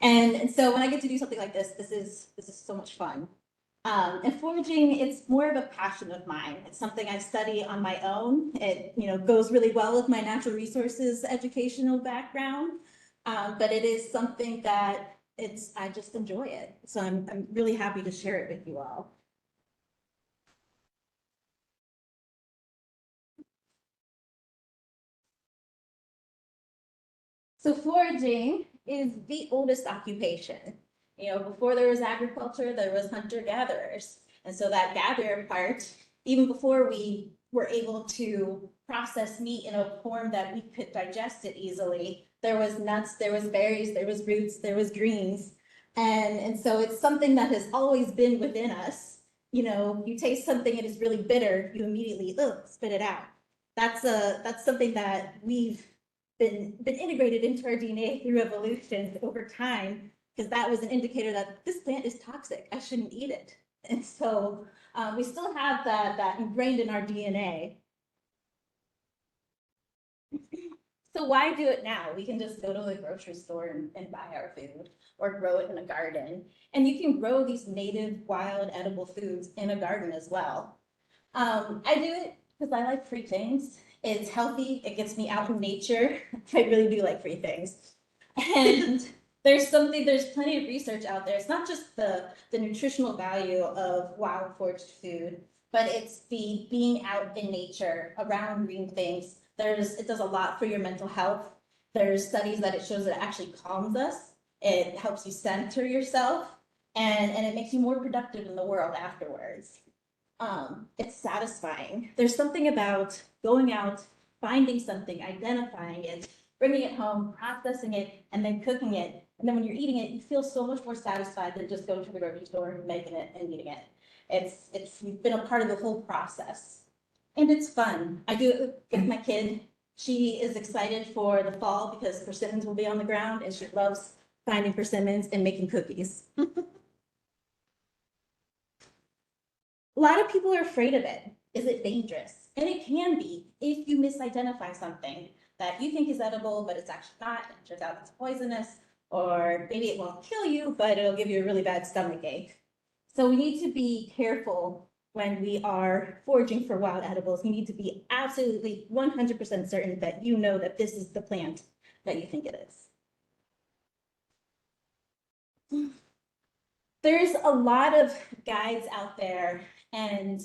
And so when I get to do something like this is so much fun. And foraging, it's more of a passion of mine. It's something I study on my own. It, goes really well with my natural resources educational background. But it is something that I just enjoy it. So I'm really happy to share it with you all. So foraging is the oldest occupation. Before there was agriculture, there was hunter-gatherers. And so that gathering part, even before we were able to process meat in a form that we could digest it easily, there was nuts, there was berries, there was roots, there was greens. And so it's something that has always been within us. You taste something and it's really bitter, you immediately spit it out. That's something that we've been integrated into our DNA through evolution over time, because that was an indicator that this plant is toxic. I shouldn't eat it. And so we still have that ingrained in our DNA. So why do it now? We can just go to the grocery store and buy our food or grow it in a garden. And you can grow these native, wild, edible foods in a garden as well. I do it because I like free things. It's healthy. It gets me out in nature. I really do like free things. And there's plenty of research out there. It's not just the nutritional value of wild foraged food, but it's the being out in nature around green things. It does a lot for your mental health. There's studies that it shows that it actually calms us. It helps you center yourself, and it makes you more productive in the world afterwards. It's satisfying. There's something about going out, finding something, identifying it, bringing it home, processing it, and then cooking it. And then when you're eating it, you feel so much more satisfied than just going to the grocery store, making it and eating it. You've been a part of the whole process. And it's fun. I do it with my kid. She is excited for the fall because persimmons will be on the ground, and she loves finding persimmons and making cookies. A lot of people are afraid of it. Is it dangerous? And it can be if you misidentify something that you think is edible, but it's actually not. It turns out it's poisonous, or maybe it won't kill you, but it'll give you a really bad stomach ache. So we need to be careful when we are foraging for wild edibles. You need to be absolutely 100% certain that you know that this is the plant that you think it is. There's a lot of guides out there, and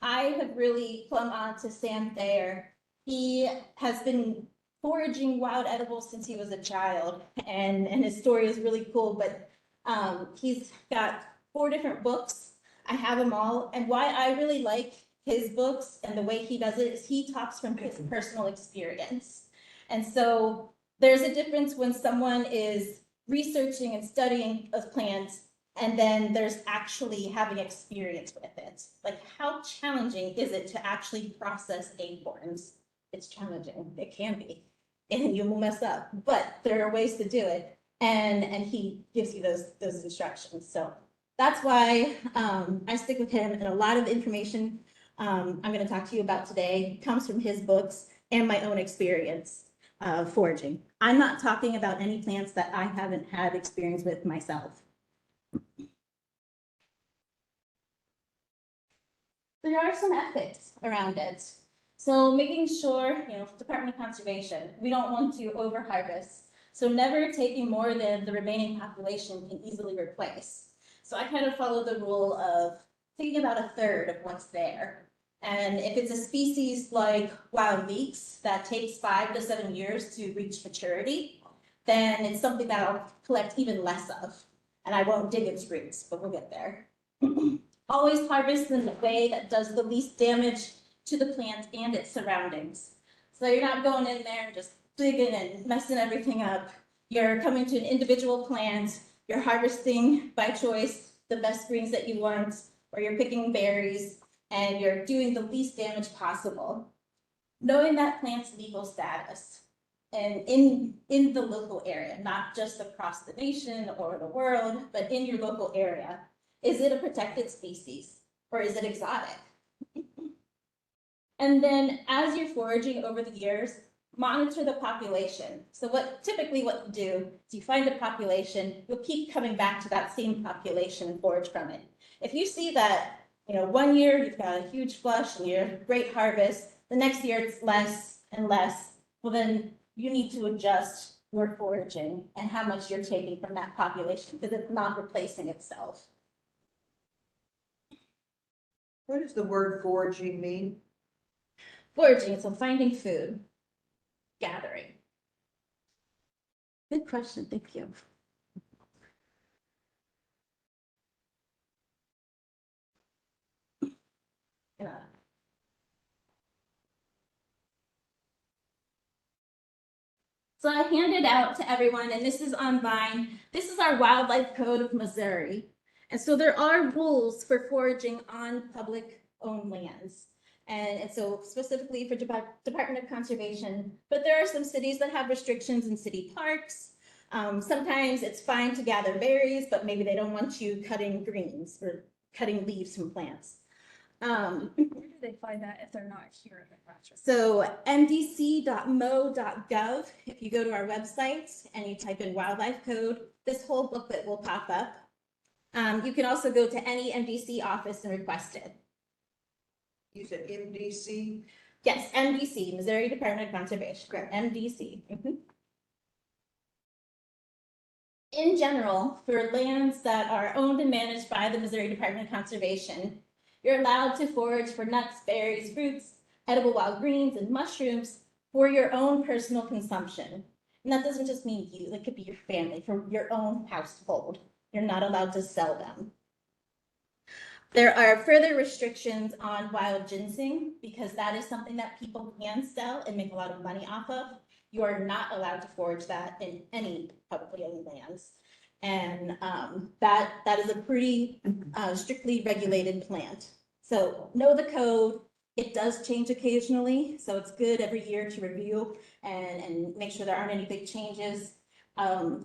I have really clung on to Sam Thayer. He has been foraging wild edibles since he was a child, and his story is really cool, but he's got 4 different books. I have them all, and why I really like his books and the way he does it is he talks from his personal experience. And so there's a difference when someone is researching and studying a plant, and then there's actually having experience with it. Like, how challenging is it to actually process acorns? It's challenging. It can be, and you will mess up, but there are ways to do it. And he gives you those instructions. So that's why I stick with him. And a lot of the information I'm going to talk to you about today comes from his books and my own experience foraging. I'm not talking about any plants that I haven't had experience with myself. There are some ethics around it. So making sure, Department of Conservation, we don't want to over-harvest. So never taking more than the remaining population can easily replace. So I kind of follow the rule of taking about 1/3 of what's there. And if it's a species like wild leeks that takes 5 to 7 years to reach maturity, then it's something that I'll collect even less of. And I won't dig its roots, but we'll get there. Always harvest in the way that does the least damage to the plant and its surroundings. So you're not going in there and just digging and messing everything up. You're coming to an individual plant, you're harvesting by choice the best greens that you want, or you're picking berries, and you're doing the least damage possible. Knowing that plant's legal status and in the local area, not just across the nation or the world, but in your local area. Is it a protected species, or is it exotic? And then as you're foraging over the years, monitor the population. So typically what you do is you find a population, you'll keep coming back to that same population and forage from it. If you see that, 1 year you've got a huge flush and you're a great harvest, the next year it's less and less, well then you need to adjust your foraging and how much you're taking from that population because it's not replacing itself. What does the word foraging mean? Foraging, so finding food, gathering. Good question, thank you. Yeah. So I handed out to everyone, and this is online. This is our wildlife code of Missouri. And so there are rules for foraging on public owned lands. And so specifically for Department of Conservation, but there are some cities that have restrictions in city parks. Sometimes it's fine to gather berries, but maybe they don't want you cutting greens or cutting leaves from plants. Where do they find that if they're not here in the classroom? So mdc.mo.gov, if you go to our website and you type in wildlife code, this whole booklet will pop up. You can also go to any MDC office and request it. You said MDC? Yes, MDC, Missouri Department of Conservation, Okay. MDC. In general, for lands that are owned and managed by the Missouri Department of Conservation, you're allowed to forage for nuts, berries, fruits, edible wild greens, and mushrooms for your own personal consumption. And that doesn't just mean you, that could be your family, for your own household. You're not allowed to sell them. There are further restrictions on wild ginseng because that is something that people can sell and make a lot of money off of. You are not allowed to forage that in any publicly owned lands. And that is a pretty strictly regulated plant. So know the code. It does change occasionally, so it's good every year to review and make sure there aren't any big changes.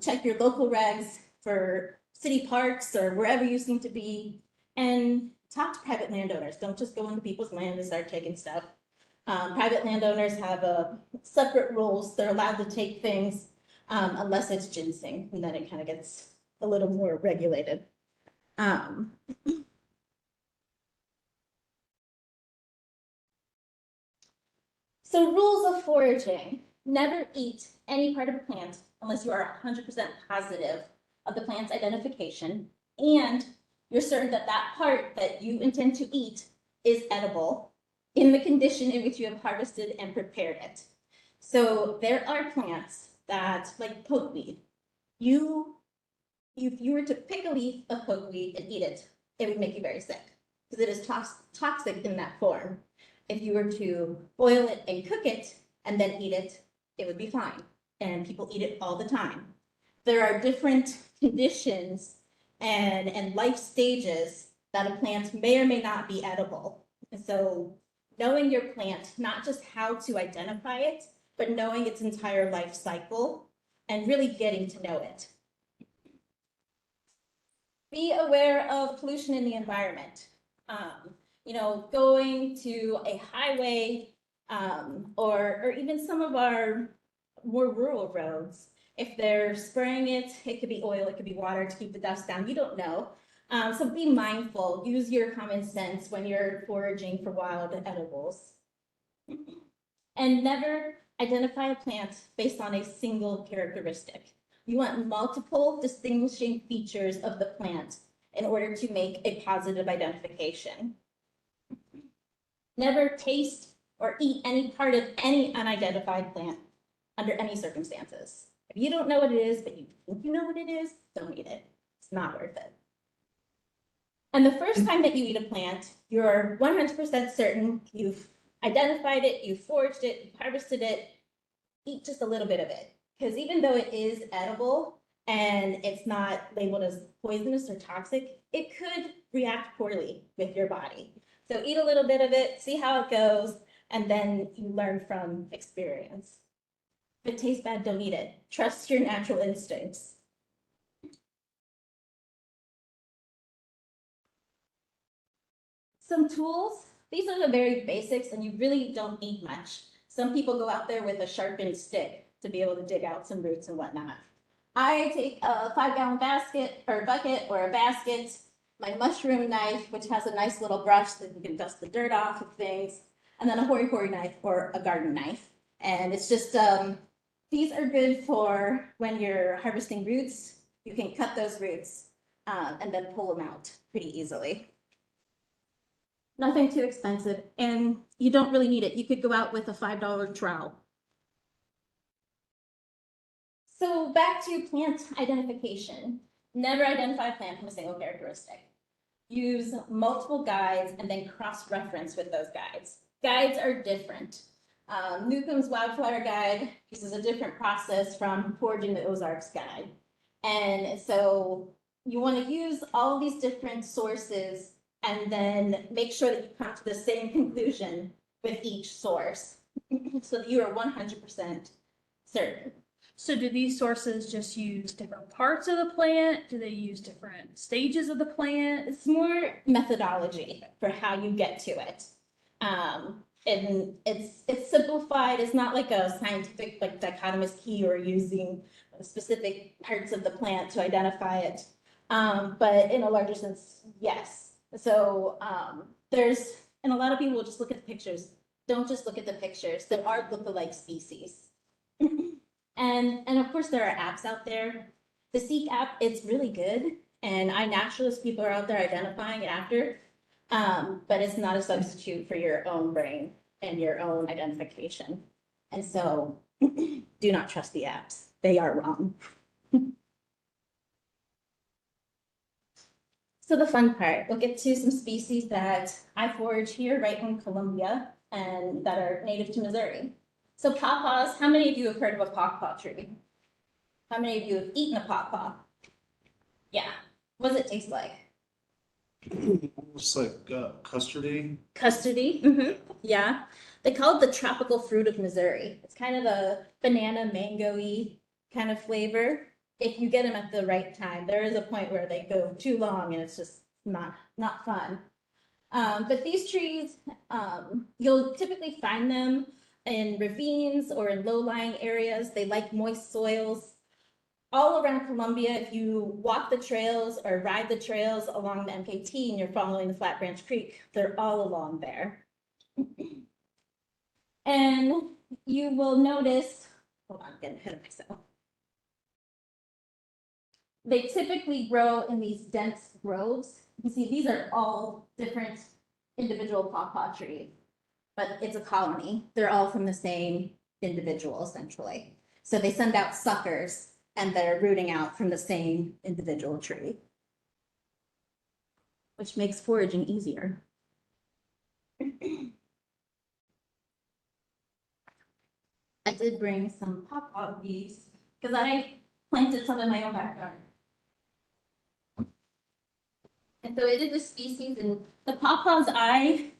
Check your local regs for city parks or wherever you seem to be, and talk to private landowners. Don't just go into people's land and start taking stuff. Private landowners have separate rules. They're allowed to take things unless it's ginseng, and then it kind of gets a little more regulated. So rules of foraging: never eat any part of a plant unless you are 100% positive of the plant's identification and you're certain that that part that you intend to eat is edible in the condition in which you have harvested and prepared it. So there are plants that, like pokeweed, if you were to pick a leaf of pokeweed and eat it, it would make you very sick because it is toxic in that form. If you were to boil it and cook it and then eat it, it would be fine. And people eat it all the time. There are different conditions and life stages that a plant may or may not be edible. And so knowing your plant, not just how to identify it, but knowing its entire life cycle and really getting to know it. Be aware of pollution in the environment. Going to a highway or even some of our more rural roads, if they're spraying it, it could be oil, it could be water to keep the dust down. You don't know. So be mindful. Use your common sense when you're foraging for wild edibles. And never identify a plant based on a single characteristic. You want multiple distinguishing features of the plant in order to make a positive identification. Never taste or eat any part of any unidentified plant under any circumstances. If you don't know what it is, but you think you know what it is, don't eat it. It's not worth it. And the first time that you eat a plant, you're 100% certain you've identified it, you've foraged it, you've harvested it, eat just a little bit of it. Because even though it is edible and it's not labeled as poisonous or toxic, it could react poorly with your body. So eat a little bit of it, see how it goes, and then you learn from experience. If it tastes bad, don't eat it. Trust your natural instincts. Some tools. These are the very basics, and you really don't need much. Some people go out there with a sharpened stick to be able to dig out some roots and whatnot. I take a 5-gallon basket or bucket or a basket, my mushroom knife, which has a nice little brush that you can dust the dirt off of things, and then a hori-hori knife or a garden knife. And it's just, these are good for when you're harvesting roots. You can cut those roots and then pull them out pretty easily. Nothing too expensive, and you don't really need it. You could go out with a $5 trowel. So back to plant identification. Never identify a plant from a single characteristic. Use multiple guides and then cross-reference with those guides. Guides are different. Newcomb's Wildflower Guide uses a different process from Foraging the Ozarks Guide. And so you want to use all these different sources and then make sure that you come to the same conclusion with each source so that you are 100% certain. So do these sources just use different parts of the plant? Do they use different stages of the plant? It's more methodology for how you get to it. And it's simplified. It's not like a scientific like dichotomous key or using specific parts of the plant to identify it. But in a larger sense, yes. So and a lot of people will just look at the pictures. Don't just look at the pictures. There are lookalike species. And of course there are apps out there. The Seek app, it's really good. And iNaturalist people are out there identifying it after. But it's not a substitute for your own brain and your own identification. And so do not trust the apps. They are wrong. So the fun part, we'll get to some species that I forage here right in Colombia and that are native to Missouri. So pawpaws, how many of you have heard of a pawpaw tree? How many of you have eaten a pawpaw? Yeah. What does it taste like? It's like custardy. Custody, yeah. They call it the tropical fruit of Missouri. It's kind of a banana mango-y kind of flavor. If you get them at the right time, there is a point where they go too long and it's just not fun. But these trees, you'll typically find them in ravines or in low-lying areas. They like moist soils. All around Columbia, if you walk the trails or ride the trails along the MKT and you're following the Flat Branch Creek, they're all along there. And you will notice, hold on, I'm getting ahead of myself. They typically grow in these dense groves. You see, these are all different individual pawpaw trees, but it's a colony. They're all from the same individual, essentially. So they send out suckers and they're rooting out from the same individual tree, which makes foraging easier. I did bring some pawpaw leaves because I planted some in my own backyard. And so it is a species, and the pawpaws I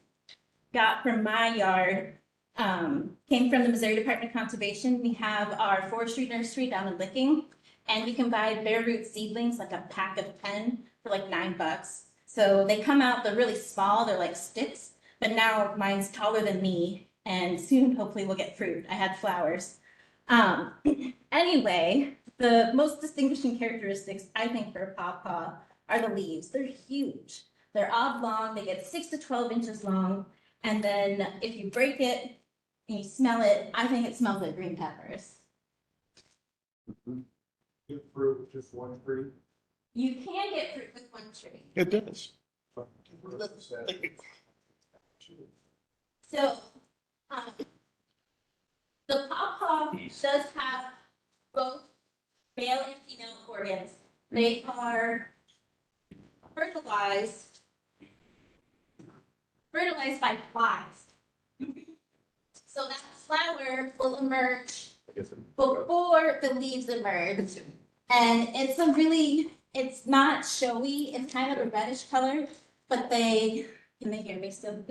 got from my yard came from the Missouri Department of Conservation. We have our forestry nursery down in Licking, and you can buy bare root seedlings, like a pack of 10 for like $9. So they come out, they're really small, they're like sticks, but now mine's taller than me, and soon hopefully we'll get fruit. I had flowers. Anyway, the most distinguishing characteristics, I think, for a pawpaw are the leaves. They're huge. They're oblong, they get 6 to 12 inches long, and then if you break it and you smell it, I think it smells like green peppers. Get fruit with just one tree. You can get fruit with one tree. It does. So, the pawpaw does have both male and female organs. They are fertilized by flies. So that flower will emerge before the leaves emerge. And it's not showy, it's kind of a reddish color, but can they hear me still?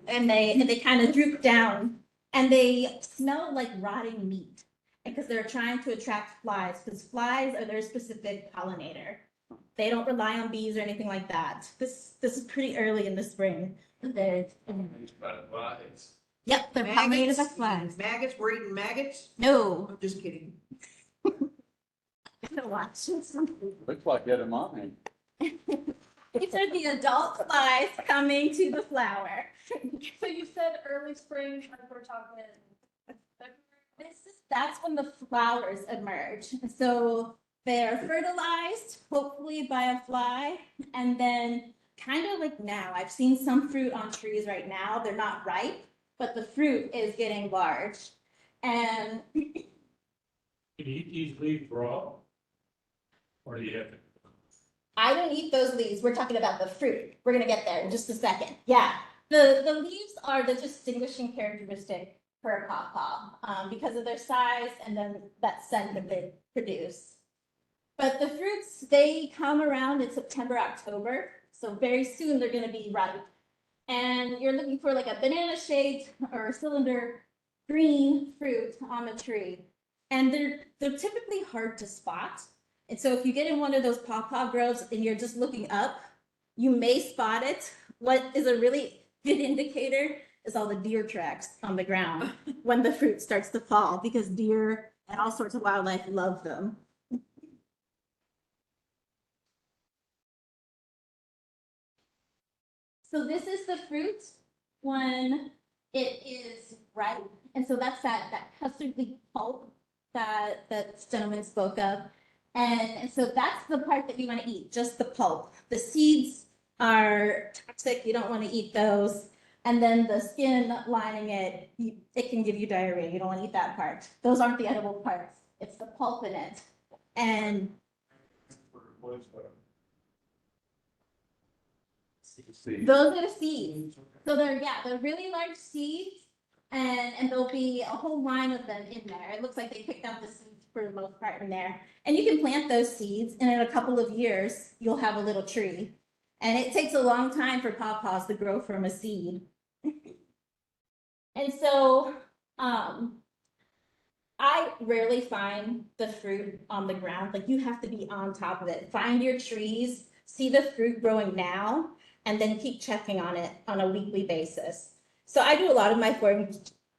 And they kind of droop down and they smell like rotting meat because they're trying to attract flies, because flies are their specific pollinator. They don't rely on bees or anything like that. This is pretty early in the spring. Yep, they're pollinated by Maggots? flies. Maggots, we're eating maggots? No. I'm just kidding. Watch. Looks like edamame. These are the adult flies coming to the flower. So you said early spring, like we're talking February? That's when the flowers emerge. So they're fertilized, hopefully by a fly, and then kind of like now, I've seen some fruit on trees right now. They're not ripe, but the fruit is getting large. And Can you eat these leaves raw? Or do you have to? I don't eat those leaves. We're talking about the fruit. We're gonna get there in just a second. Yeah, the leaves are the distinguishing characteristic for a pawpaw because of their size and then that scent that they produce. But the fruits, they come around in September, October. So very soon they're gonna be ripe. And you're looking for like a banana shaped or a cylinder green fruit on the tree. And they're typically hard to spot. And so if you get in one of those pawpaw groves and you're just looking up, you may spot it. What is a really good indicator is all the deer tracks on the ground when the fruit starts to fall, because deer and all sorts of wildlife love them. So this is the fruit when it is ripe. And so that's that custardy pulp that this gentleman spoke of. And so that's the part that we want to eat, just the pulp. The seeds are toxic, you don't want to eat those. And then the skin lining it, it can give you diarrhea, you don't want to eat that part. Those aren't the edible parts, it's the pulp in it. And those are the seeds. So they're really large seeds, and there'll be a whole line of them in there. It looks like they picked out the seeds for the most part in there. And you can plant those seeds, and in a couple of years, you'll have a little tree. And it takes a long time for pawpaws to grow from a seed. And so, I rarely find the fruit on the ground. Like, you have to be on top of it. Find your trees, see the fruit growing now, and then keep checking on it on a weekly basis. So I do a lot of my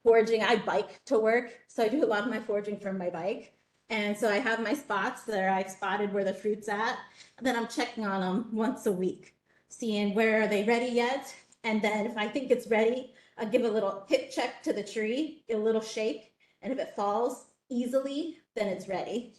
foraging. I bike to work, so I do a lot of my foraging from my bike. And so I have my spots that I've spotted where the fruit's at. And then I'm checking on them once a week, seeing where are they ready yet. And then if I think it's ready, I'll give a little hip check to the tree, give a little shake. And if it falls easily, then it's ready.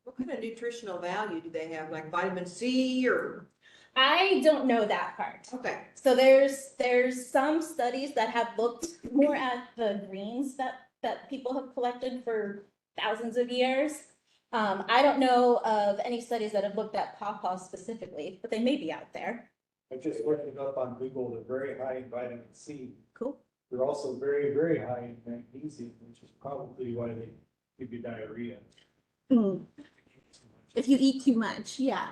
What kind of nutritional value do they have, like vitamin C or? I don't know that part. Okay. So there's some studies that have looked more at the greens that people have collected for thousands of years. I don't know of any studies that have looked at pawpaws specifically, but they may be out there. I just looked it up on Google, they're very high in vitamin C. Cool. They're also very, very high in magnesium, which is probably why they give you diarrhea. Mm. If you eat too much, yeah.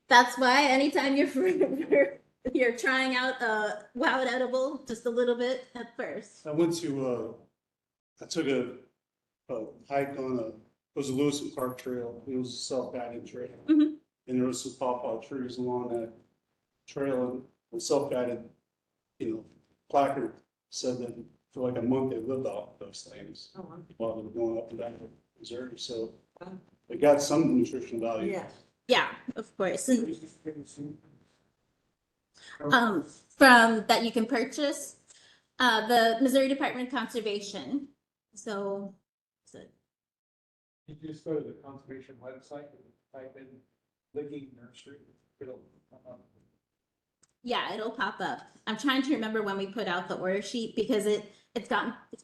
That's why anytime you're trying out a wild edible, just a little bit at first. I took a hike on it was a Lewis and Clark trail. It was a self-guided trail. Mhm. And there was some pawpaw trees along that trail, and the self-guided, placard said that for like a month they lived off those things while they were going up and down the reserve. So they got some nutritional value. Yeah. Yeah, of course. And, from that you can purchase, the Missouri Department of Conservation. So, You just go to the conservation website and type in Licking Nursery. It'll come up. yeah, it'll pop up. I'm trying to remember when we put out the order sheet because it's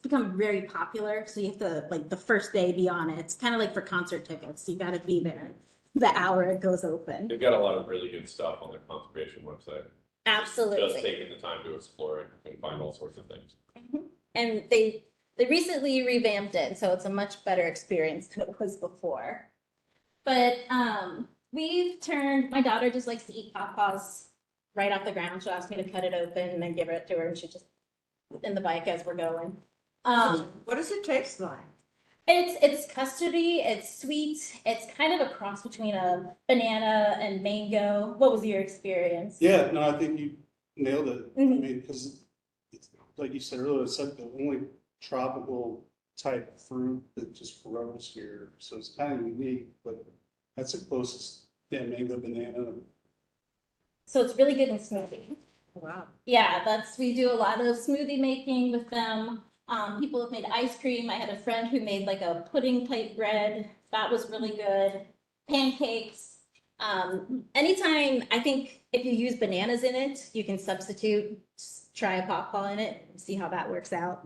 become very popular. So you have to, like, the first day be on it. It's kind of like for concert tickets. You gotta be there the hour it goes open. They've got a lot of really good stuff on their conservation website. Just Absolutely. taking the time to explore it and find all sorts of things. And they recently revamped it, so it's a much better experience than it was before. But my daughter just likes to eat pawpaws right off the ground. She'll ask me to cut it open and then give it to her, and she just in the bike as we're going. What does it taste like? It's custardy, it's sweet, it's kind of a cross between a banana and mango. What was your experience? Yeah, no, I think you nailed it. I Mhm. mean, because like you said earlier, it's like the only tropical type fruit that just grows here. So it's kind of unique, but that's the closest, yeah, mango, banana. So it's really good in smoothie. Wow. Yeah, we do a lot of smoothie making with them. People have made ice cream. I had a friend who made like a pudding type bread. That was really good. Pancakes. Anytime, I think if you use bananas in it, you can substitute, try a pawpaw in it, and see how that works out.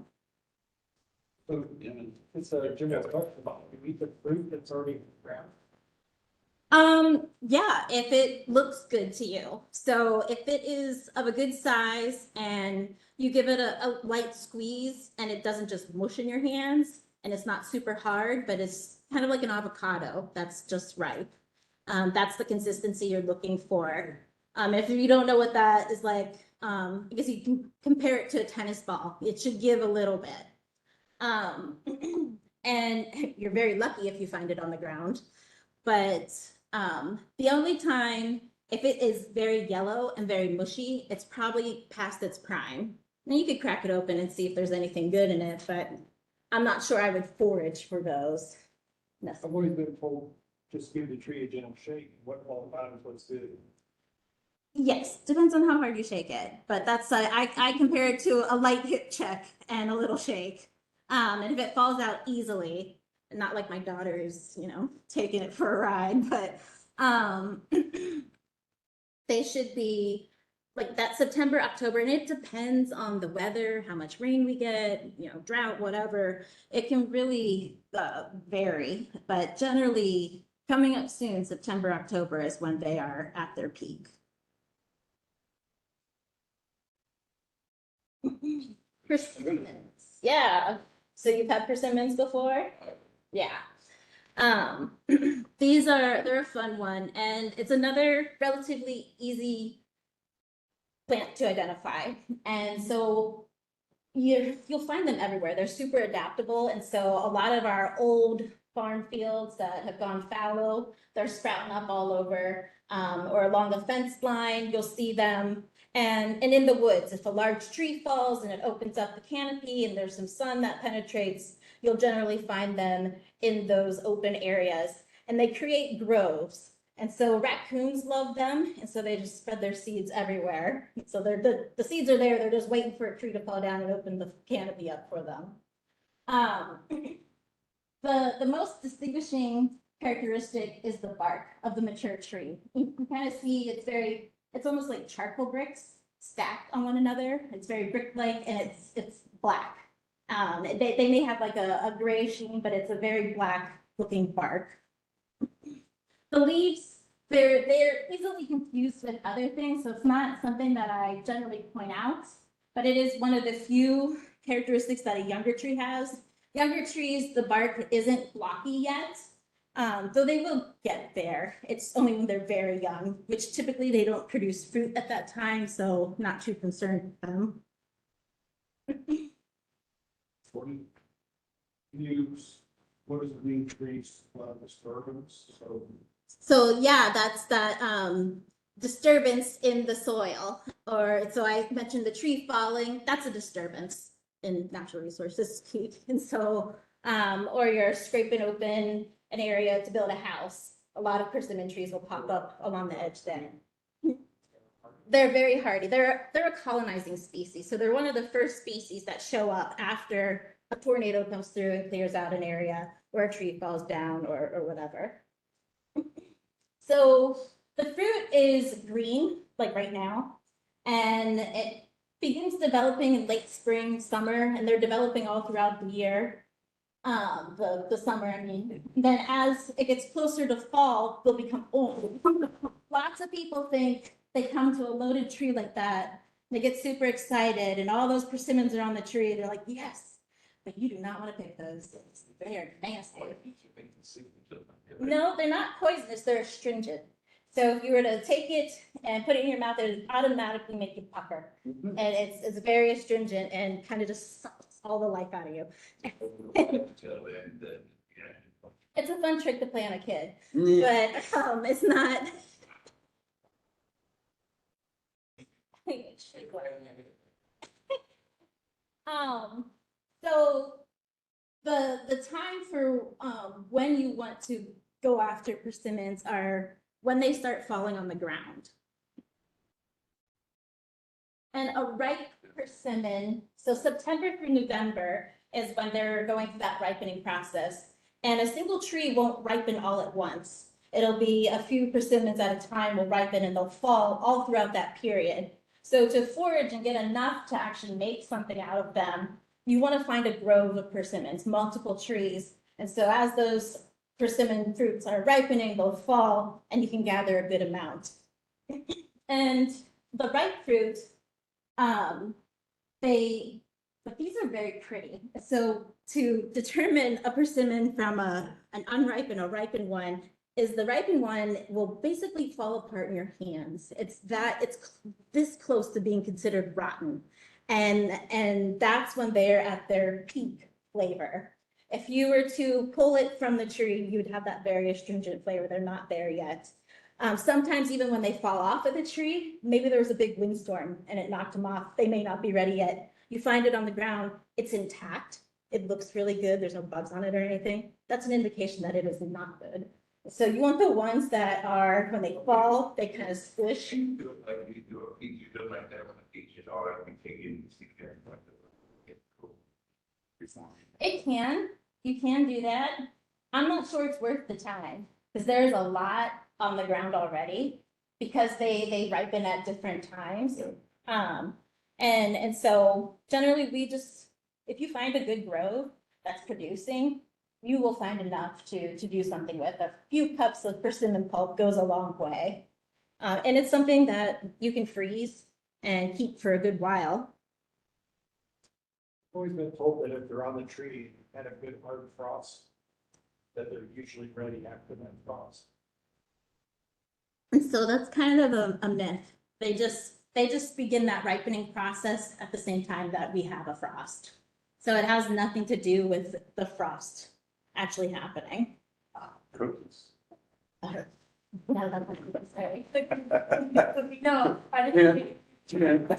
So, it's a general question about, you eat the fruit that's already in the ground. Yeah, if it looks good to you. So if it is of a good size and you give it a light squeeze and it doesn't just mush in your hands and it's not super hard, but it's kind of like an avocado that's just right. That's the consistency you're looking for. If you don't know what that is like, I guess you can compare it to a tennis ball. It should give a little bit. And you're very lucky if you find it on the ground. But the only time, if it is very yellow and very mushy, it's probably past its prime. Now you could crack it open and see if there's anything good in it, but I'm not sure I would forage for those. I've always been told, just give the tree a gentle shake, what qualifies what's good. Yes, depends on how hard you shake it, but that's, I compare it to a light hip check and a little shake. And if it falls out easily, not like my daughter's, taking it for a ride, but, they should be like that September, October, and it depends on the weather, how much rain we get, drought, whatever. It can really, vary, but generally coming up soon, September, October is when they are at their peak. Persimmons, yeah. So you've had persimmons before? Yeah. They're a fun one, and it's another relatively easy plant to identify. And so you'll find them everywhere. They're super adaptable, and so a lot of our old farm fields that have gone fallow, they're sprouting up all over, or along the fence line, you'll see them. And in the woods, if a large tree falls and it opens up the canopy and there's some sun that penetrates, you'll generally find them in those open areas. And they create groves. And so raccoons love them, and so they just spread their seeds everywhere. So the seeds are there, they're just waiting for a tree to fall down and open the canopy up for them. The most distinguishing characteristic is the bark of the mature tree. You can kind of see it's almost like charcoal bricks stacked on one another. It's very brick-like, and it's black. They may have like a gray sheen, but it's a very black looking bark. The leaves, they're easily confused with other things, so it's not something that I generally point out, but it is one of the few characteristics that a younger tree has. Younger trees, the bark isn't blocky yet, though they will get there. It's only when they're very young, which typically they don't produce fruit at that time, so not too concerned with them. What does it mean, trees, disturbance, So yeah, that's that disturbance in the soil. So I mentioned the tree falling, that's a disturbance in natural resources. And so, or you're scraping open an area to build a house. A lot of persimmon trees will pop up along the edge then. They're very hardy. They're a colonizing species. So they're one of the first species that show up after a tornado comes through and clears out an area or a tree falls down or whatever. So the fruit is green, like right now, and it begins developing in late spring, summer, and they're developing all throughout the year. The summer, I mean. Then as it gets closer to fall, they'll become old. Lots of people think they come to a loaded tree like that, they get super excited, and all those persimmons are on the tree. They're like, yes, but you do not want to pick those. They are nasty. No, they're not poisonous, they're astringent. So if you were to take it and put it in your mouth, it would automatically make you pucker. And it's very astringent and kind of just sucks all the life out of you. It's a fun trick to play on a kid, but it's not. So the time for, when you want to go after persimmons are when they start falling on the ground. And a ripe persimmon, so September through November is when they're going through that ripening process. And a single tree won't ripen all at once. It'll be a few persimmons at a time will ripen and they'll fall all throughout that period. So to forage and get enough to actually make something out of them, you want to find a grove of persimmons, multiple trees. And so as those persimmon fruits are ripening, they'll fall and you can gather a good amount. And the ripe fruit, but these are very pretty. So to determine a persimmon from an unripened and a ripened one is the ripened one will basically fall apart in your hands. It's this close to being considered rotten. And that's when they're at their peak flavor. If you were to pull it from the tree, you'd have that very astringent flavor. They're not there yet. Sometimes even when they fall off of the tree, maybe there was a big windstorm and it knocked them off. They may not be ready yet. You find it on the ground, it's intact. It looks really good. There's no bugs on it or anything. That's an indication that it is not good. So you want the ones that are, when they fall, they kind of squish. You do it like you do a peach, you do it like that when the peach is all that, we take it and stick it in like that. Cool. It can, you can do that. I'm not sure it's worth the time because there's a lot on the ground already because they ripen at different times. And so generally we just, if you find a good grove that's producing, you will find enough to do something with. A few cups of persimmon pulp goes a long way. And it's something that you can freeze and keep for a good while. Always been told that if they're on the tree and a good hard frost, that they're usually ready after that frost. And so that's kind of a myth. They just begin that ripening process at the same time that we have a frost. So it has nothing to do with the frost actually happening. Cookies. No, that's not- sorry. No, I didn't.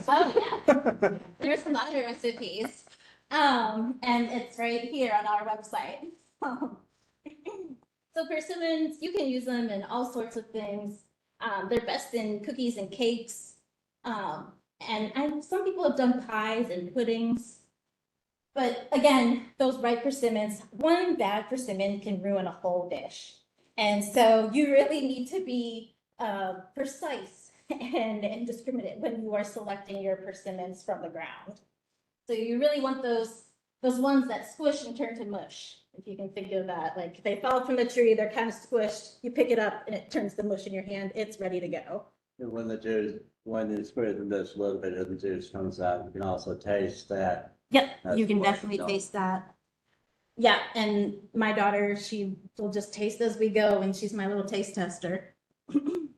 Oh, yeah. There's some other recipes. And it's right here on our website. So persimmons, you can use them in all sorts of things. They're best in cookies and cakes. And some people have done pies and puddings. But again, those ripe persimmons, one bad persimmon can ruin a whole dish. And so you really need to be precise and discriminate when you are selecting your persimmons from the ground. So you really want those ones that squish and turn to mush. If you can think of that, like if they fall from the tree, they're kind of squished, you pick it up and it turns to mush in your hand, it's ready to go. And when the squid and just a little bit of the juice comes out, you can also taste that. Yep, That's you can what definitely it's taste that. Yeah, and my daughter, she will just taste as we go and she's my little taste tester. Did anyone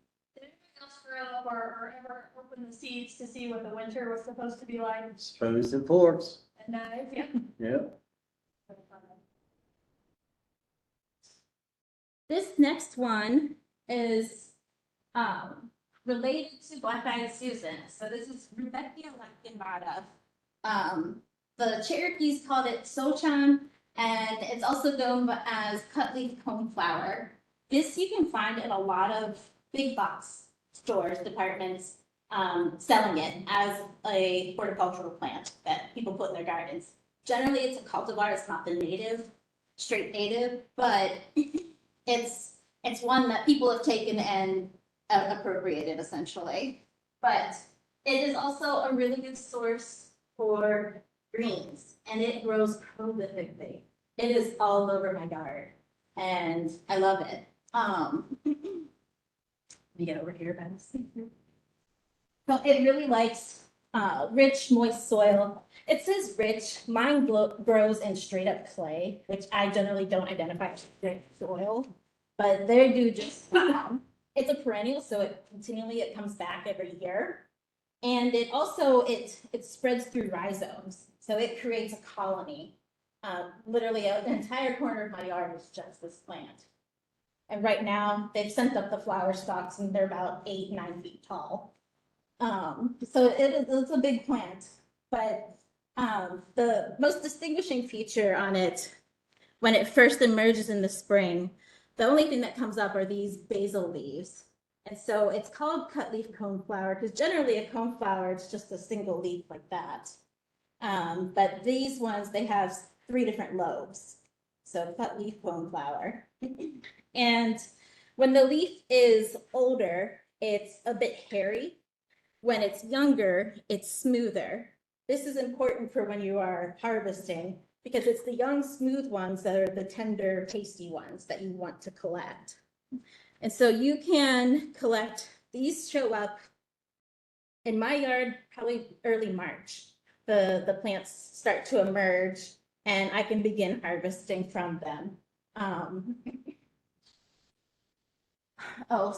else grow up or ever open the seeds to see what the winter was supposed to be like Spoons and forks, at night? Yeah. yeah. This next one is related to black-eyed Susan. So this is Rudbeckia lactimata. The Cherokees called it sochan, and it's also known as cutleaf coneflower. This you can find in a lot of big box stores, departments, selling it as a horticultural plant that people put in their gardens. Generally, it's a cultivar, it's not the native, straight native, but it's one that people have taken and appropriated essentially. But it is also a really good source for greens, and it grows prolifically. It is all over my garden, and I love it. Let me get over here, Ben. So it really likes rich, moist soil. It says rich. Mine grows in straight up clay, which I generally don't identify as rich soil, but they do just fine. It's a perennial, so it comes back every year. And it also, it spreads through rhizomes. So it creates a colony. Literally an entire corner of my yard is just this plant. And right now they've sent up the flower stalks and they're about 8-9 feet tall. So it's a big plant, but The most distinguishing feature on it, when it first emerges in the spring, the only thing that comes up are these basal leaves. And so it's called cut leaf coneflower because generally a coneflower, it's just a single leaf like that. But these ones, they have 3 different lobes. So cut leaf coneflower. And when the leaf is older, it's a bit hairy. When it's younger, it's smoother. This is important for when you are harvesting because it's the young, smooth ones that are the tender, tasty ones that you want to collect. And so you can collect, these show up in my yard probably early March. The plants start to emerge and I can begin harvesting from them.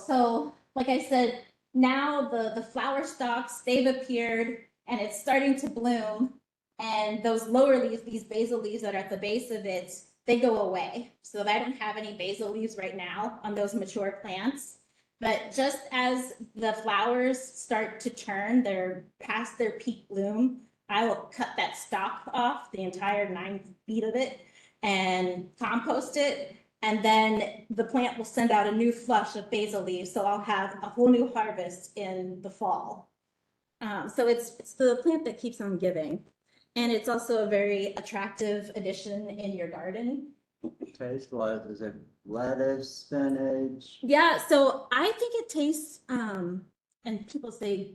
So like I said, now the flower stalks, they've appeared and it's starting to bloom. And those lower leaves, these basal leaves that are at the base of it, they go away. So I don't have any basal leaves right now on those mature plants. But just as the flowers start to turn, they're past their peak bloom, I will cut that stalk off, the entire 9 feet of it, and compost it. And then the plant will send out a new flush of basal leaves. So I'll have a whole new harvest in the fall. So it's the plant that keeps on giving. And it's also a very attractive addition in your garden. Taste wise, is it lettuce, spinach? Yeah, so I think it tastes, and people say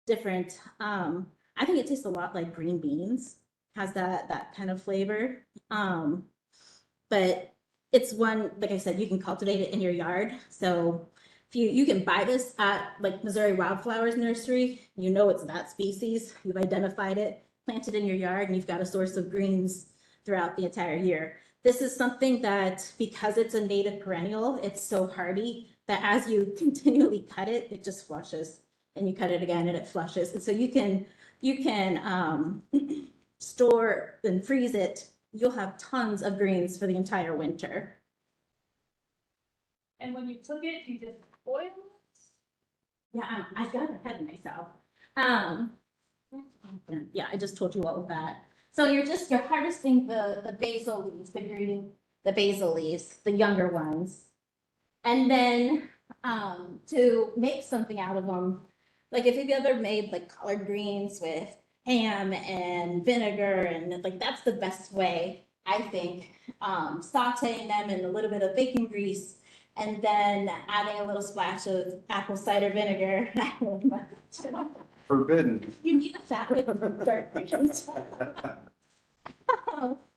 different. I think it tastes a lot like green beans, has that kind of flavor. But it's one, like I said, you can cultivate it in your yard. So if you can buy this at like Missouri Wildflowers Nursery, you know it's that species, you've identified it, plant it in your yard, and you've got a source of greens throughout the entire year. This is something that, because it's a native perennial, it's so hardy that as you continually cut it, it just flushes, and you cut it again and it flushes. And so you can store and freeze it. You'll have tons of greens for the entire winter. And when you cook it, you just boil it? Yeah, I got ahead of myself. Yeah, I just told you all of that. So you're harvesting the basal leaves, the basal leaves, the younger ones. And then to make something out of them, like if you've ever made like collard greens with ham and vinegar, and like that's the best way, I think. Sauteing them in a little bit of bacon grease and then adding a little splash of apple cider vinegar. Forbidden. You need a fat with dark greens.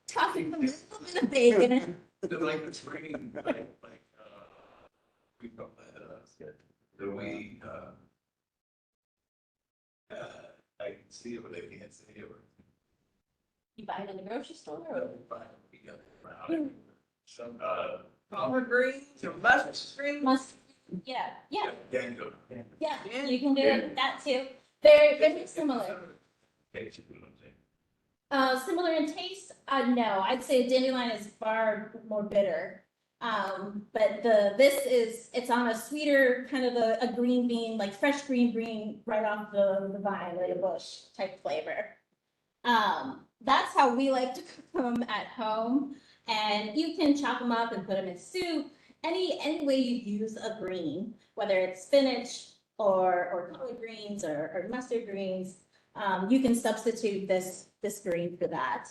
Tossing a little bit of bacon. Like the spring, we call that, the weed, I can see it, but I can't see it. You buy it in the grocery store or? Some, Collard greens or mustard greens? Must, yeah, dango. yeah, you can do that too. They're very similar. Similar in taste? No, I'd say dandelion is far more bitter. But it's on a sweeter kind of a green bean, like fresh green right off the vine, like a bush type flavor. That's how we like to cook them at home. And you can chop them up and put them in soup. Any way you use a green, whether it's spinach or collard greens or mustard greens, you can substitute this green for that.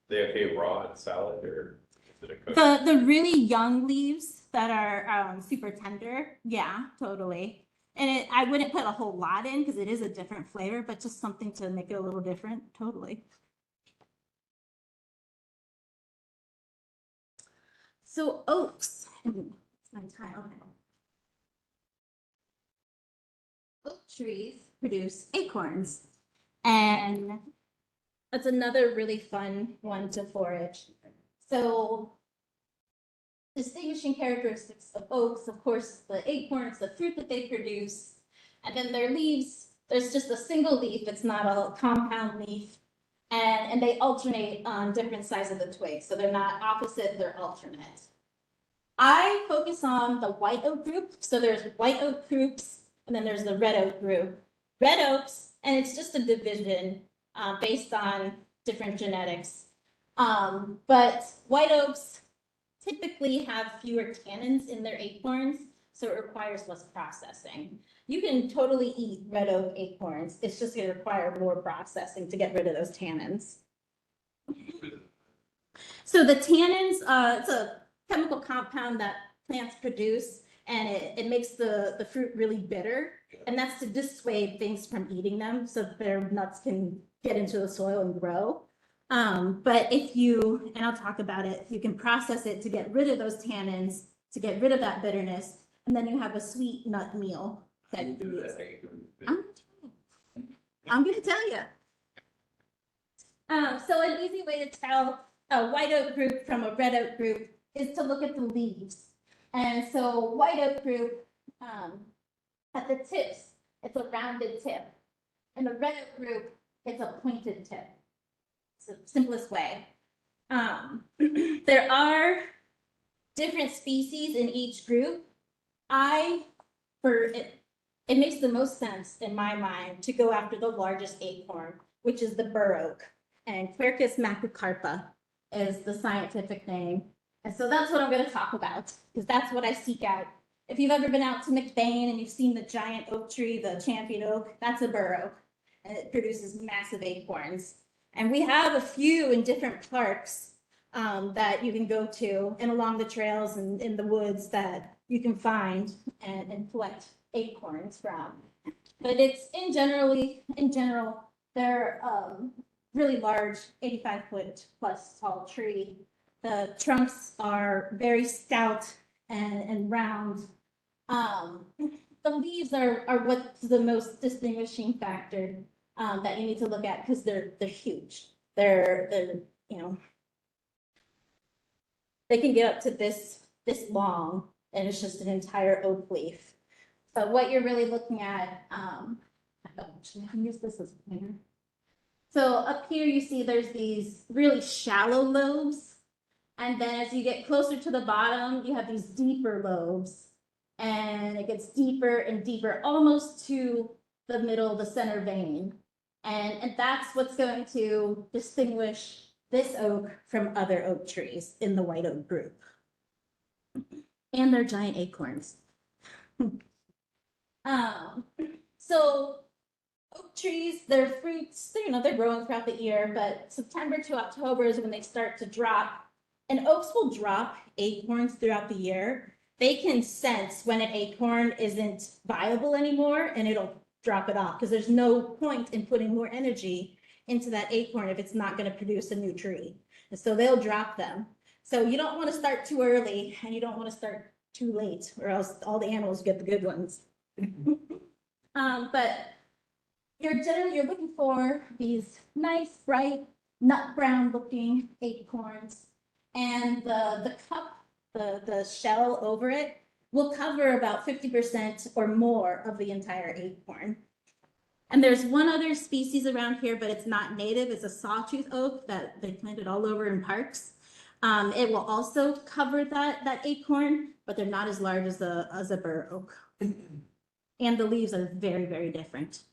They okay raw in salad or is it a cook? The really young leaves that are super tender, yeah, totally. And I wouldn't put a whole lot in because it is a different flavor, but just something to make it a little different, totally. So oaks, it's my time, okay. Oak trees produce acorns, and that's another really fun one to forage. So distinguishing characteristics of oaks, of course, the acorns, the fruit that they produce, and then their leaves, there's just a single leaf, it's not a compound leaf, and they alternate on different sides of the twig, so they're not opposite, they're alternate. I focus on the white oak group, so there's white oak groups, and then there's the red oak group. Red oaks, and it's just a division, based on different genetics. But white oaks typically have fewer tannins in their acorns, so it requires less processing. You can totally eat red oak acorns. It's just gonna require more processing to get rid of those tannins. So the tannins, it's a chemical compound that plants produce, and it makes the fruit really bitter. And that's to dissuade things from eating them so that their nuts can get into the soil and grow. But if you, and I'll talk about it, you can process it to get rid of those tannins, to get rid of that bitterness, and then you have a sweet nut meal. How That do you do you that? use. I'm gonna tell you. So an easy way to tell a white oak group from a red oak group is to look at the leaves. And so white oak group, at the tips, it's a rounded tip. And the red oak group, it's a pointed tip. It's the simplest way. There are different species in each group. It makes the most sense in my mind to go after the largest acorn, which is the bur oak. And Quercus macrocarpa is the scientific name. And so that's what I'm going to talk about, because that's what I seek out. If you've ever been out to McBain and you've seen the giant oak tree, the champion oak, that's a bur oak, and it produces massive acorns. And we have a few in different parks that you can go to, and along the trails and in the woods that you can find and collect acorns from. But it's in general, they're really large, 85-foot plus tall tree. The trunks are very stout and round. The leaves are what's the most distinguishing factor that you need to look at, because they're huge. They're they can get up to this long, and it's just an entire oak leaf. But what you're really looking at, actually, I can use this as a pointer. So up here, you see there's these really shallow lobes. And then as you get closer to the bottom, you have these deeper lobes. And it gets deeper and deeper, almost to the middle, the center vein. And that's what's going to distinguish this oak from other oak trees in the white oak group. And their giant acorns. So oak trees, their fruits, they're growing throughout the year, but September to October is when they start to drop. And oaks will drop acorns throughout the year. They can sense when an acorn isn't viable anymore, and it'll drop it off, because there's no point in putting more energy into that acorn if it's not going to produce a new tree. And so they'll drop them. So you don't want to start too early, and you don't want to start too late, or else all the animals get the good ones. But you're looking for these nice, bright, nut brown looking acorns, and the cup, the shell over it, will cover about 50% or more of the entire acorn. And there's one other species around here, but it's not native. It's a sawtooth oak that they planted all over in parks. It will also cover that acorn, but they're not as large as a bur oak. And the leaves are very, very different.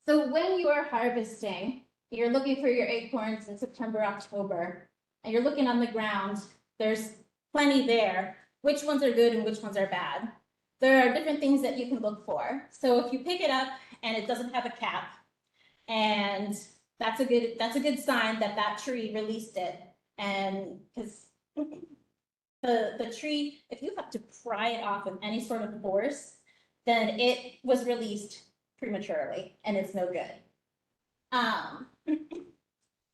So when you are harvesting, you're looking for your acorns in September, October, and you're looking on the ground, there's plenty there. Which ones are good and which ones are bad? There are different things that you can look for. So if you pick it up and it doesn't have a cap, and that's a good sign that that tree released it. And because the tree, if you have to pry it off with any sort of force, then it was released prematurely and it's no good.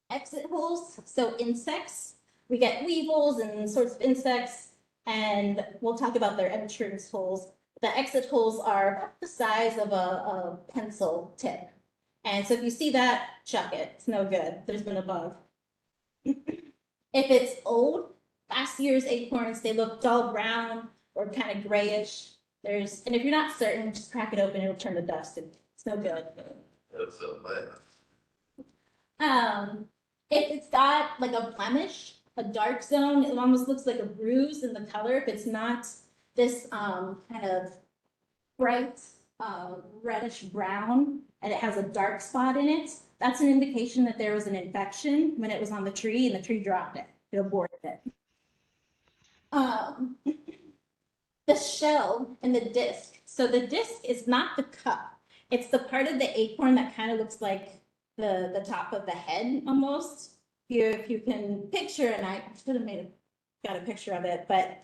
Exit holes, so insects, we get weevils and sorts of insects, and we'll talk about their entrance holes. The exit holes are the size of a pencil tip. And so if you see that, chuck it, it's no good, there's been a bug. If it's old, last year's acorns, they look dull brown or kind of grayish. And if you're not certain, just crack it open, it'll turn to dust, it's no good. That's so bad. If it's got like a blemish, a dark zone, it almost looks like a bruise in the color. If it's not this kind of bright reddish brown and it has a dark spot in it, that's an indication that there was an infection when it was on the tree and the tree dropped it. It aborted it. The shell and the disc. So the disc is not the cup. It's the part of the acorn that kind of looks like the top of the head almost. If you can picture, and I should have got a picture of it, but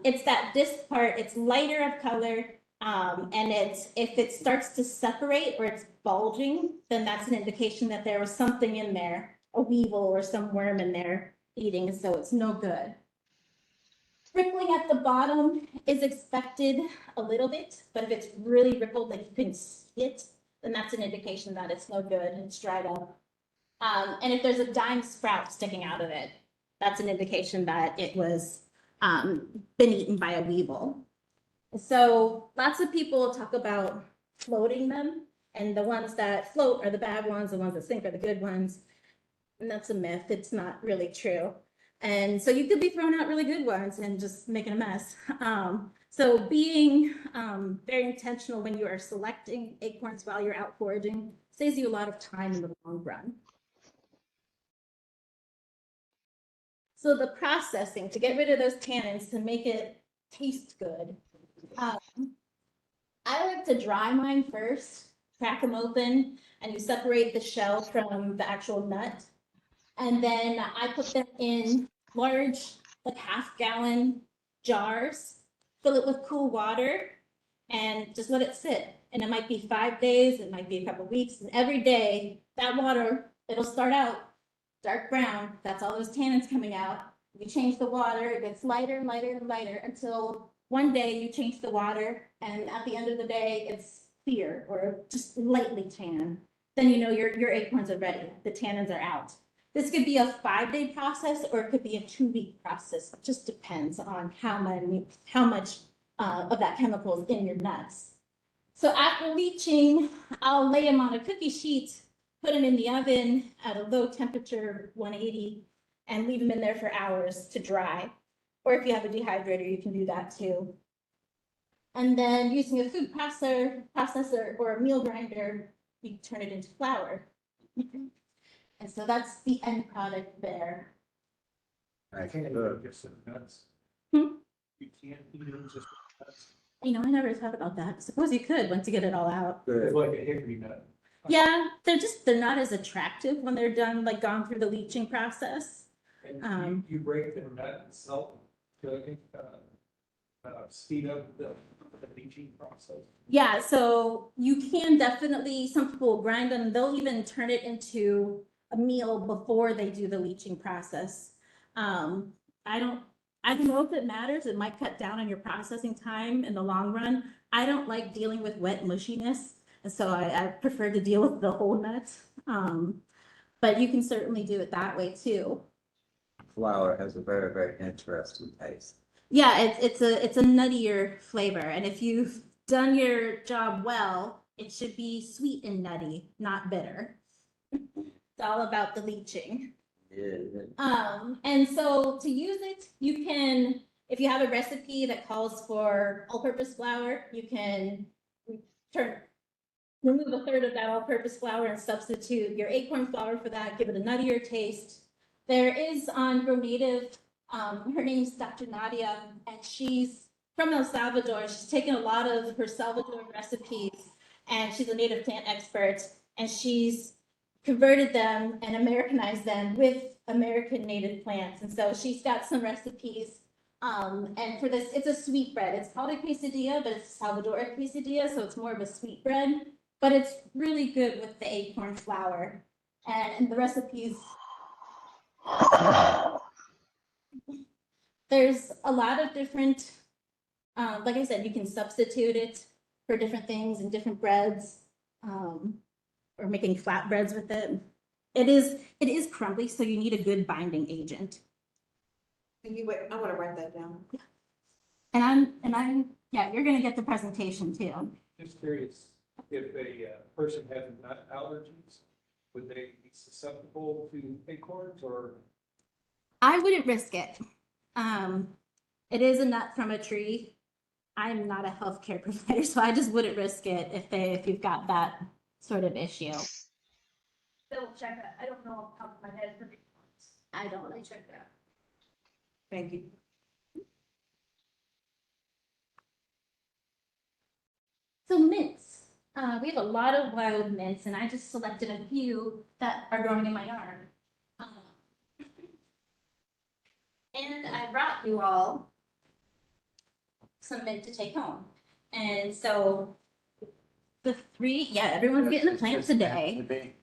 it's that disc part. It's lighter of color, and if it starts to separate or it's bulging, then that's an indication that there was something in there, a weevil or some worm in there eating, so it's no good. Rippling at the bottom is expected a little bit, but if it's really rippled, like you can see it, then that's an indication that it's no good and it's dried up. And if there's a dime sprout sticking out of it, that's an indication that it was been eaten by a weevil. So lots of people talk about floating them, and the ones that float are the bad ones, the ones that sink are the good ones. And that's a myth. It's not really true. And so you could be throwing out really good ones and just making a mess. So being very intentional when you are selecting acorns while you're out foraging saves you a lot of time in the long run. So the processing to get rid of those tannins to make it taste good. I like to dry mine first, crack them open, and you separate the shell from the actual nut. And then I put them in large, like half-gallon jars, fill it with cool water, and just let it sit. And it might be 5 days, it might be a couple weeks, and every day that water, it'll start out dark brown. That's all those tannins coming out. You change the water, it gets lighter and lighter and lighter until one day you change the water, and at the end of the day, it's clear or just lightly tan. Then you know your acorns are ready. The tannins are out. This could be a 5-day process or it could be a 2-week process. It just depends on how much of that chemical is in your nuts. So after leaching, I'll lay them on a cookie sheet, put them in the oven at a low temperature, 180, and leave them in there for hours to dry. Or if you have a dehydrator, you can do that too. And then using a food processor or a meal grinder, we turn it into flour. And so that's the end product there. I can't even get some nuts. Hmm? You can't eat them just nuts. I never thought about that. Suppose you could once you get it all out. It's like a hickory nut. Yeah, they're not as attractive when they're done, like gone through the leaching process. And you break the nut and salt to speed up the leaching process. Yeah, so you can definitely, some people grind them, they'll even turn it into a meal before they do the leaching process. I don't know if it matters. It might cut down on your processing time in the long run. I don't like dealing with wet mushiness, and so I prefer to deal with the whole nut. But you can certainly do it that way too. Flour has a very, very interesting taste. Yeah, it's a nuttier flavor, and if you've done your job well, it should be sweet and nutty, not bitter. It's all about the leaching. Yeah. And so to use it, you can, if you have a recipe that calls for all-purpose flour, you can remove 1/3 of that all-purpose flour and substitute your acorn flour for that, give it a nuttier taste. There is on Grow Native, her name's Dr. Nadia, and she's from El Salvador. She's taken a lot of her Salvadoran recipes, and she's a native plant expert, and she's converted them and Americanized them with American native plants. And so she's got some recipes. And for this, it's a sweet bread. It's called a quesadilla, but it's a Salvadorian quesadilla, so it's more of a sweet bread. But it's really good with the acorn flour. And the recipes, there's a lot of different, like I said, you can substitute it for different things and different breads. Or making flatbreads with it. It is crumbly, so you need a good binding agent. Wait, I want to write that down. And I'm, yeah, you're gonna get the presentation too. Just curious, if a person has nut allergies, would they be susceptible to acorns or? I wouldn't risk it. It is a nut from a tree. I'm not a healthcare provider, so I just wouldn't risk it if you've got that sort of issue. Double check that. I don't know off the top of my head. I don't. Let me check that. Thank you. So mints. We have a lot of wild mints, and I just selected a few that are growing in my yard. And I brought you all some mint to take home. And so the three, yeah, everyone's getting a plant today.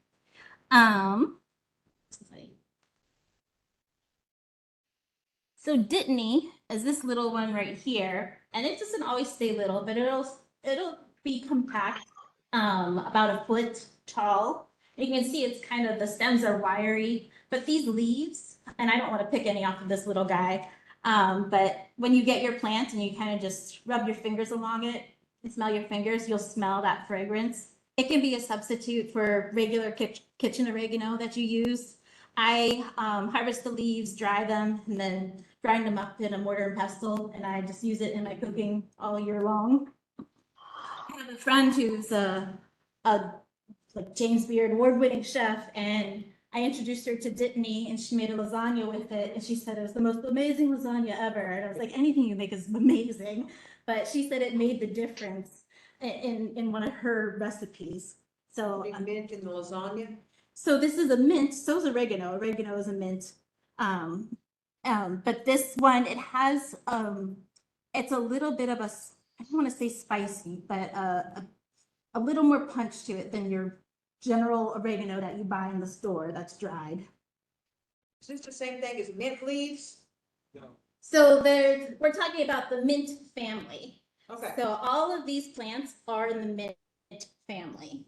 So Dittany is this little one right here, and it doesn't always stay little, but it'll be compact, about a foot tall. You can see it's kind of, the stems are wiry, but these leaves, and I don't want to pick any off of this little guy, but when you get your plant and you kind of just rub your fingers along it and smell your fingers, you'll smell that fragrance. It can be a substitute for regular kitchen oregano that you use. I harvest the leaves, dry them, and then grind them up in a mortar and pestle, and I just use it in my cooking all year long. I have a friend who's a like James Beard award-winning chef, and I introduced her to Dittany, and she made a lasagna with it, and she said it was the most amazing lasagna ever. And I was like, anything you make is amazing, but she said it made the difference in one of her recipes. So Big mint in the lasagna. so this is a mint, so is oregano. Oregano is a mint. But this one, it has, it's a little bit of I don't want to say spicy, but a little more punch to it than your general oregano that you buy in the store that's dried. Is this the same thing as mint leaves? So we're talking about the mint family. Okay. So all of these plants are in the mint family.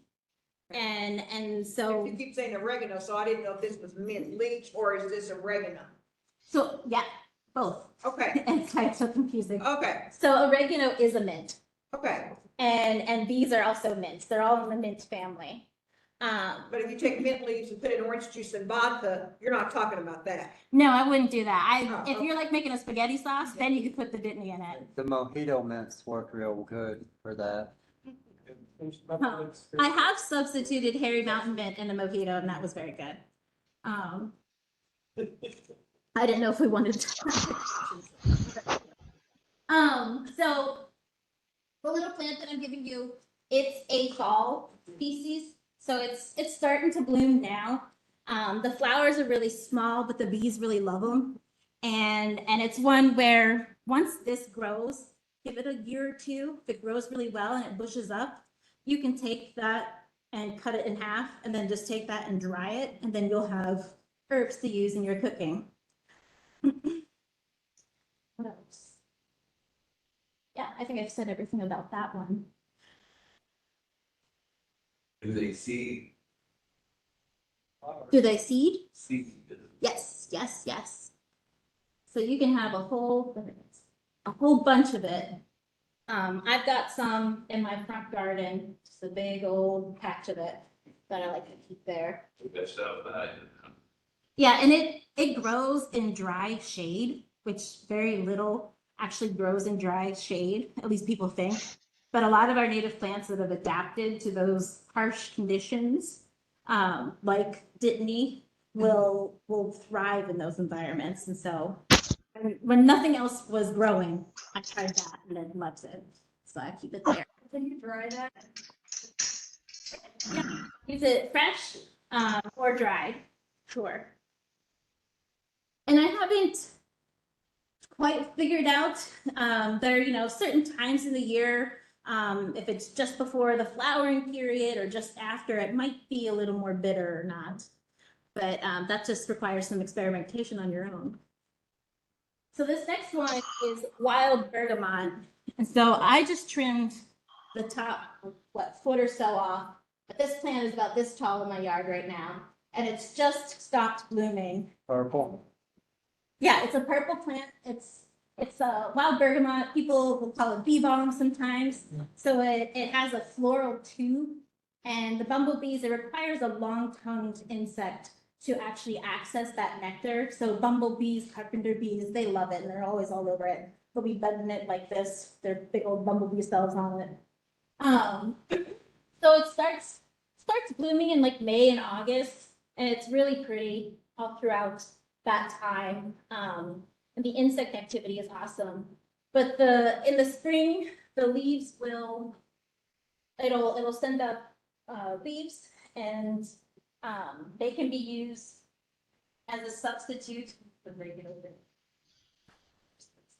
And so, You keep saying oregano, so I didn't know if this was mint leaves or is this oregano? so yeah, both. Okay, It's like so confusing. okay, So oregano is a mint. okay. And these are also mints. They're all in the mint family. But if you take mint leaves and put it in orange juice and vodka, you're not talking about that. No, I wouldn't do that. Oh, If you're like making a spaghetti sauce, then you could put the Dittany in it. The mojito mints work real good for that. Huh. I have substituted Hairy Mountain mint in a mojito, and that was very good. I didn't know if we wanted to. So the little plant that I'm giving you, it's a fall species, so it's starting to bloom now. The flowers are really small, but the bees really love them, and it's one where once this grows, give it a year or two. If it grows really well and it bushes up, you can take that and cut it in half, and then just take that and dry it, and then you'll have herbs to use in your cooking. What else? Yeah, I think I've said everything about that one. Do they see? Do they seed? See. Yes, yes, yes. So you can have a whole bunch of it. I've got some in my front garden, just a big old patch of it that I like to keep there. That stuff, Yeah, and it grows in dry shade, which very little actually grows in dry shade, at least people think. But a lot of our native plants that have adapted to those harsh conditions, like Dittany, will thrive in those environments. And so when nothing else was growing, I tried that and then loved it. So I keep it there. Can you dry that? Yeah, is it fresh or dried? Sure. And I haven't quite figured out, there are, certain times in the year, if it's just before the flowering period or just after, it might be a little more bitter or not. But that just requires some experimentation on your own. So this next one is wild bergamot. And so I just trimmed the top, foot or so off. But this plant is about this tall in my yard right now. And it's just stopped blooming. Purple. Yeah, it's a purple plant. It's a wild bergamot. People will call it bee balm sometimes. So it has a floral tube. And the bumblebees, it requires a long-tongued insect to actually access that nectar. So bumblebees, carpenter bees, they love it and they're always all over it. they'll be bedding it like this, they're big old bumblebee cells on it. So it starts blooming in like May and August, and it's really pretty all throughout that time. And the insect activity is awesome. But in the spring, the leaves it'll send up leaves, and they can be used as a substitute for regular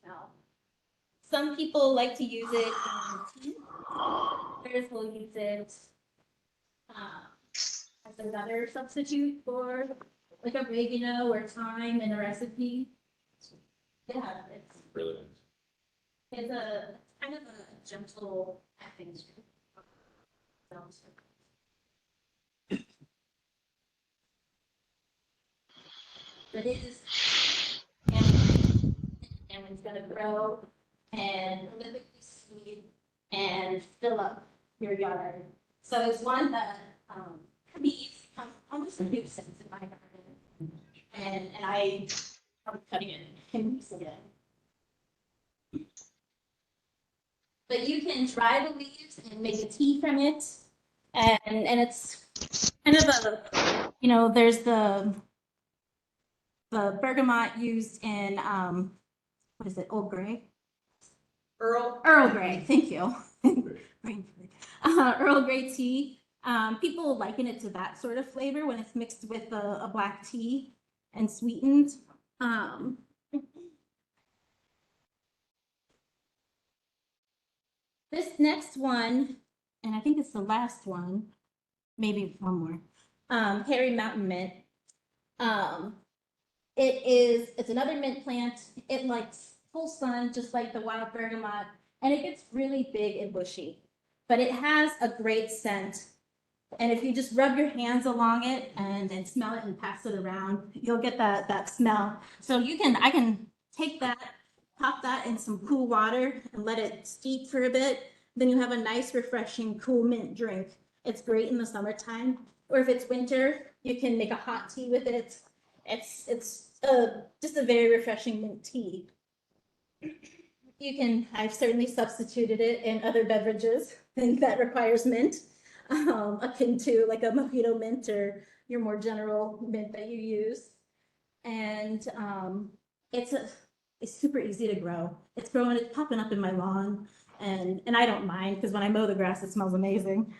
smell. Some people like to use it in tea. Others will use it as another substitute for like oregano or thyme in a recipe. Yeah, Really? it's a kind of a gentle, I think. But it is, and it's gonna grow and live sweet and fill up your yard. So it's one that can be almost a nuisance in my garden. And I'm cutting it and using it. But you can dry the leaves and make a tea from it. And it's kind of there's the bergamot used in what is it, Old Grey? Earl? Earl Grey, thank you. Earl Grey tea. People liken it to that sort of flavor when it's mixed with a black tea and sweetened. This next one, and I think it's the last one, maybe one more. Hairy Mountain Mint. It's another mint plant. It likes full sun, just like the wild bergamot, and it gets really big and bushy, but it has a great scent. And if you just rub your hands along it and smell it and pass it around, you'll get that smell. So I can take that, pop that in some cool water and let it steep for a bit. Then you have a nice, refreshing, cool mint drink. It's great in the summertime. Or if it's winter, you can make a hot tea with it. It's just a very refreshing mint tea. I've certainly substituted it in other beverages that requires mint, akin to like a mojito mint or your more general mint that you use. And it's super easy to grow. It's popping up in my lawn, and I don't mind because when I mow the grass, it smells amazing.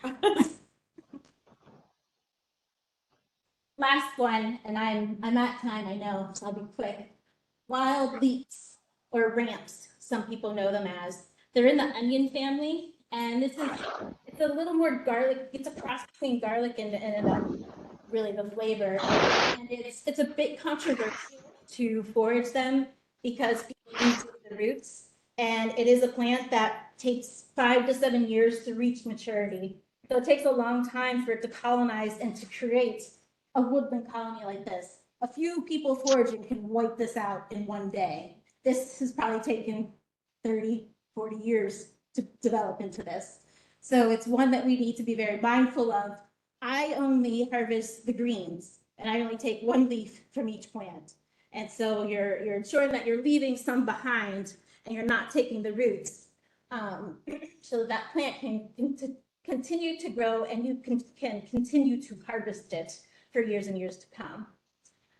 Last one, and I'm at time, I know, so I'll be quick. Wild leeks or ramps, some people know them as. They're in the onion family, and it's a little more garlic. It's a cross between garlic and an onion, really the flavor. And it's a bit controversial to forage them because people eat the roots, and it is a plant that takes 5 to 7 years to reach maturity. So it takes a long time for it to colonize and to create a woodland colony like this. A few people foraging can wipe this out in one day. This has probably taken 30, 40 years to develop into this. So it's one that we need to be very mindful of. I only harvest the greens, and I only take one leaf from each plant. And so you're ensuring that you're leaving some behind and you're not taking the roots, so that plant can continue to grow and you can continue to harvest it for years and years to come.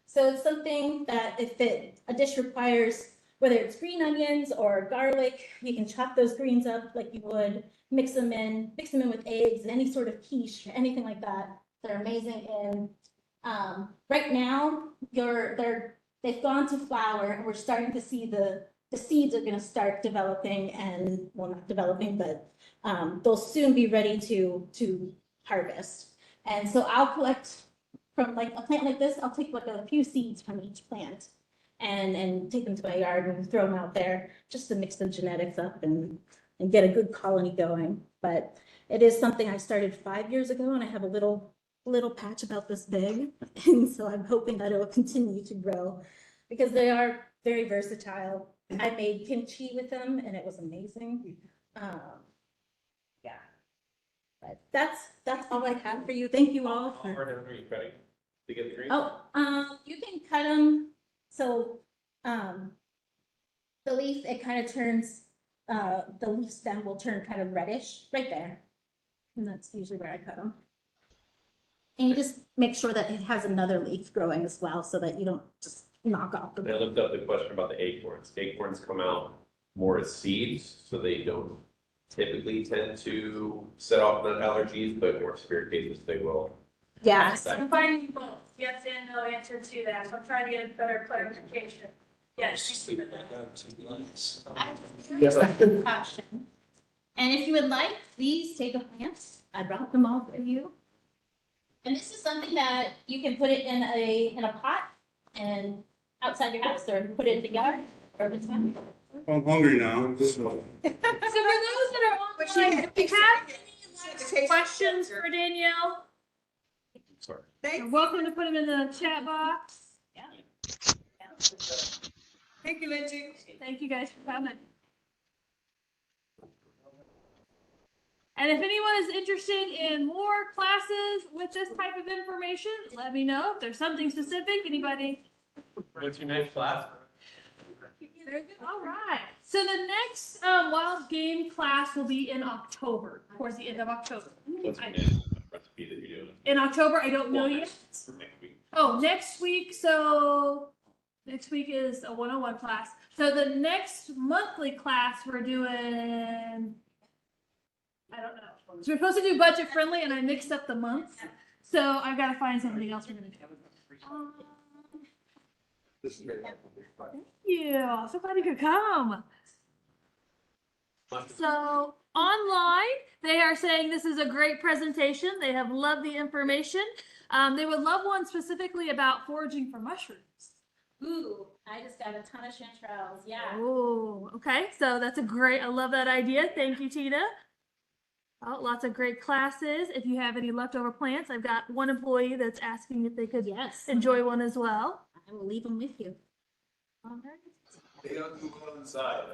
So it's something that a dish requires, whether it's green onions or garlic, you can chop those greens up like you would, mix them in with eggs, any sort of quiche, anything like that. They're amazing. And right now, they've gone to flower, and we're starting to see the seeds are going to start developing, and well, not developing, but they'll soon be ready to harvest. And so I'll collect from like a plant like this. I'll take like a few seeds from each plant and take them to my yard and throw them out there just to mix the genetics up and get a good colony going. But it is something I started 5 years ago, and I have a little patch about this big. And so I'm hoping that it will continue to grow because they are very versatile. I made kimchi with them and it was amazing. Yeah. But that's all I have for you. Thank you all How for. hard are you cutting to get the green? Oh, you can cut them. So, the leaf, it kind of turns, the leaf stem will turn kind of reddish right there. And that's usually where I cut them. And you just make sure that it has another leaf growing as well, so that you don't just knock off the. I looked up the question about the acorns. Acorns come out more as seeds, so they don't typically tend to set off nut allergies, but more severe cases they will. Yes. I'm finding both. Yes and no answer to that. So I'm trying to get a better clarification. Yes. Yes. Option. And if you would like, please take a plant. I brought them all for you. And this is something that you can put it in a pot and outside your house, or put it in the yard, or it's fine. I'm hungry now. So for those that are online, if you have any questions for Danielle, Sorry. you're welcome to put them in the chat box. Thank you, Lindsay. Thank you guys for coming. And if anyone is interested in more classes with this type of information, let me know. If there's something specific, anybody. What's your next class? All right. So the next wild game class will be in October, towards the end of October. What's your next recipe that you're doing? In October, I don't know yet. For next week. Oh, next week. So next week is a 101 class. So the next monthly class we're doing, I don't know. So we're supposed to do budget friendly, and I mixed up the months. So I've got to find something else we're gonna do. Thank you. So glad you could come. So online, they are saying this is a great presentation. They have loved the information. They would love one specifically about foraging for mushrooms. Ooh, I just got a ton of chanterelles, yeah. Oh, okay. So that's a great, I love that idea. Thank you, Tina. Oh, lots of great classes. If you have any leftover plants, I've got one employee that's asking if they could Yes. enjoy one as well. I will leave them with you. All right. They don't go inside.